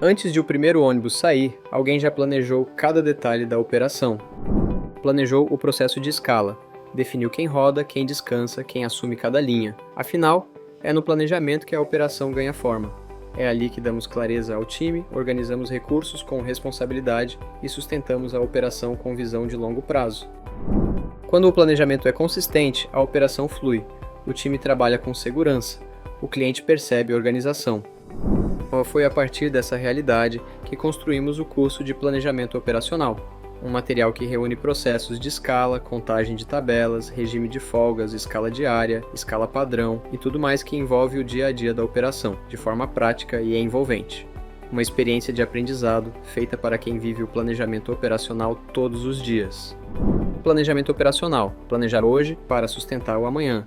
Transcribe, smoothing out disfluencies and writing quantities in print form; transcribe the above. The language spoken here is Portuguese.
Antes de o primeiro ônibus sair, alguém já planejou cada detalhe da operação. Planejou o processo de escala, definiu quem roda, quem descansa, quem assume cada linha. Afinal, é no planejamento que a operação ganha forma. É ali que damos clareza ao time, organizamos recursos com responsabilidade e sustentamos a operação com visão de longo prazo. Quando o planejamento é consistente, a operação flui, o time trabalha com segurança, o cliente percebe organização. Foi a partir dessa realidade que construímos o curso de Planejamento Operacional, um material que reúne processos de escala, contagem de tabelas, regime de folgas, escala diária, escala padrão e tudo mais que envolve o dia a dia da operação, de forma prática e envolvente. Uma experiência de aprendizado feita para quem vive o planejamento operacional todos os dias. Planejamento operacional. Planejar hoje para sustentar o amanhã.